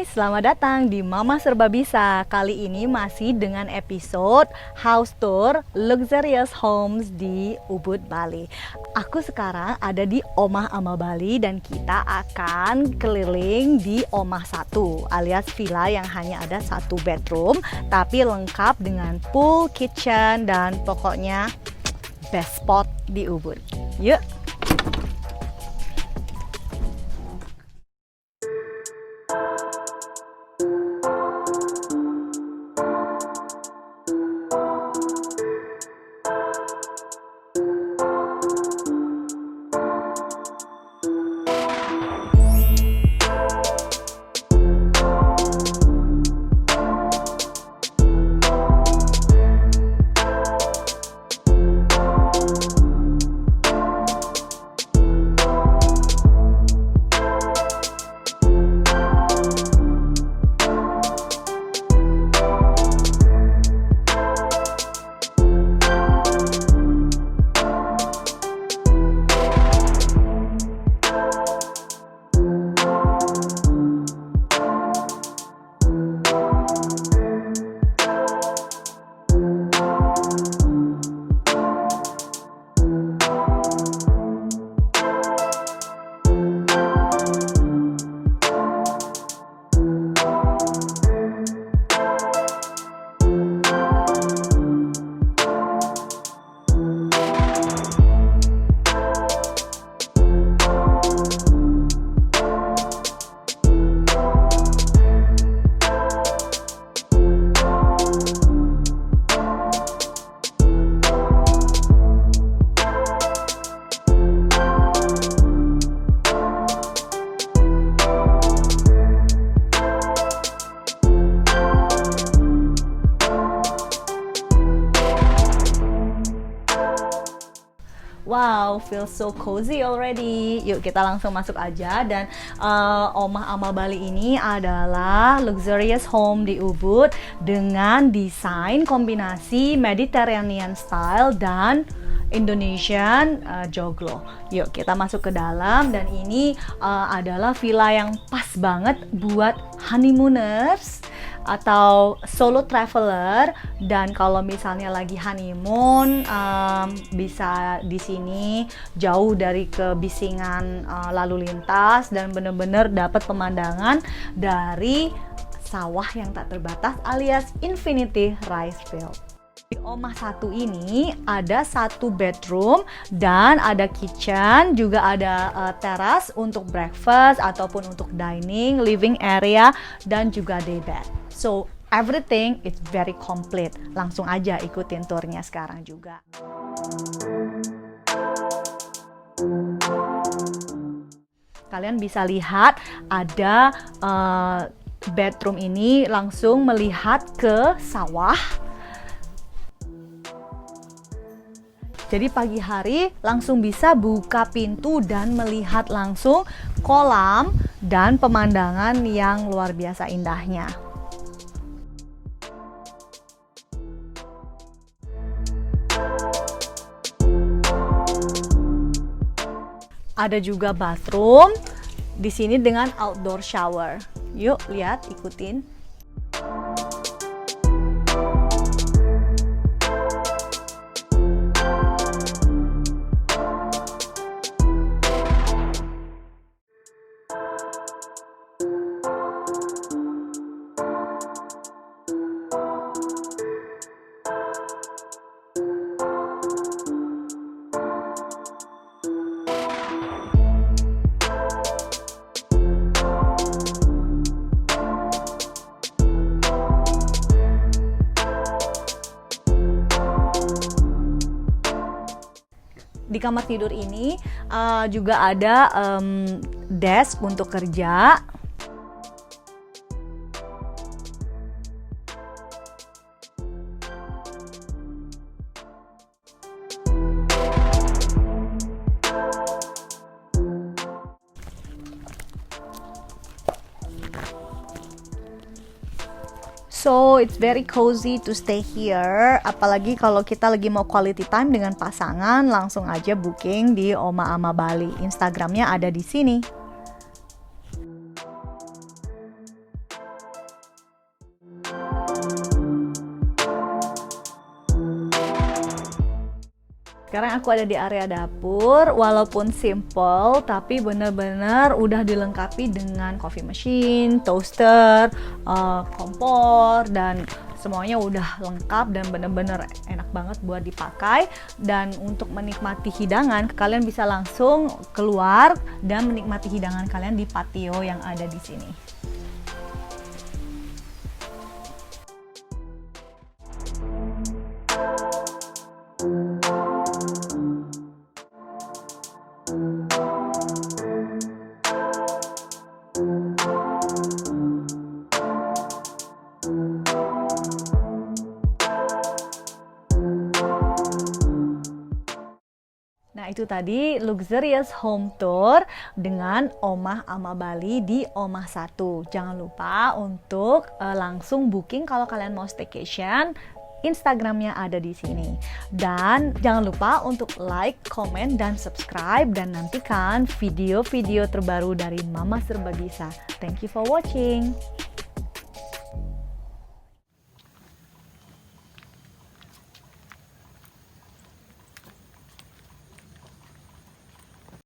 Hai, selamat datang di Mama Serba Bisa. Kali ini masih dengan episode House Tour Luxurious Homes di Ubud, Bali. Aku sekarang ada di Omah Ama Bali dan kita akan keliling di Omah 1 alias villa yang hanya ada 1 bedroom tapi lengkap dengan pool, kitchen, dan pokoknya best spot di Ubud. Yuk! Wow, feels so cozy already. Yuk kita langsung masuk aja. Dan Omah Ama Bali ini adalah luxurious home di Ubud dengan desain kombinasi Mediterranean style dan Indonesian joglo. Yuk kita masuk ke dalam dan ini adalah villa yang pas banget buat honeymooners atau solo traveler, dan kalau misalnya lagi honeymoon bisa di sini jauh dari kebisingan lalu lintas dan bener-bener dapat pemandangan dari sawah yang tak terbatas alias infinity rice field. Di Omah 1 ini ada 1 bedroom dan ada kitchen, juga ada teras untuk breakfast ataupun untuk dining, living area, dan juga day bed. So everything is very complete. Langsung aja ikutin tournya sekarang juga. Kalian bisa lihat ada bedroom ini langsung melihat ke sawah. Jadi pagi hari langsung bisa buka pintu dan melihat langsung kolam dan pemandangan yang luar biasa indahnya. Ada juga bathroom di sini dengan outdoor shower. Yuk lihat, ikutin. Di kamar tidur ini juga ada desk untuk kerja. So it's very cozy to stay here. Apalagi kalau kita lagi mau quality time dengan pasangan, langsung aja booking di Omah Ama Bali. Instagramnya ada di sini. Sekarang aku ada di area dapur, walaupun simple tapi bener-bener udah dilengkapi dengan coffee machine, toaster, kompor, dan semuanya udah lengkap dan bener-bener enak banget buat dipakai. Dan untuk menikmati hidangan, kalian bisa langsung keluar dan menikmati hidangan kalian di patio yang ada di sini. Nah, itu tadi luxurious home tour dengan Omah Ama Bali di Omah 1. Jangan lupa untuk langsung booking kalau kalian mau staycation. Instagramnya ada di sini. Dan jangan lupa untuk like, comment, dan subscribe. Dan nantikan video-video terbaru dari Mama Serbagisa. Thank you for watching.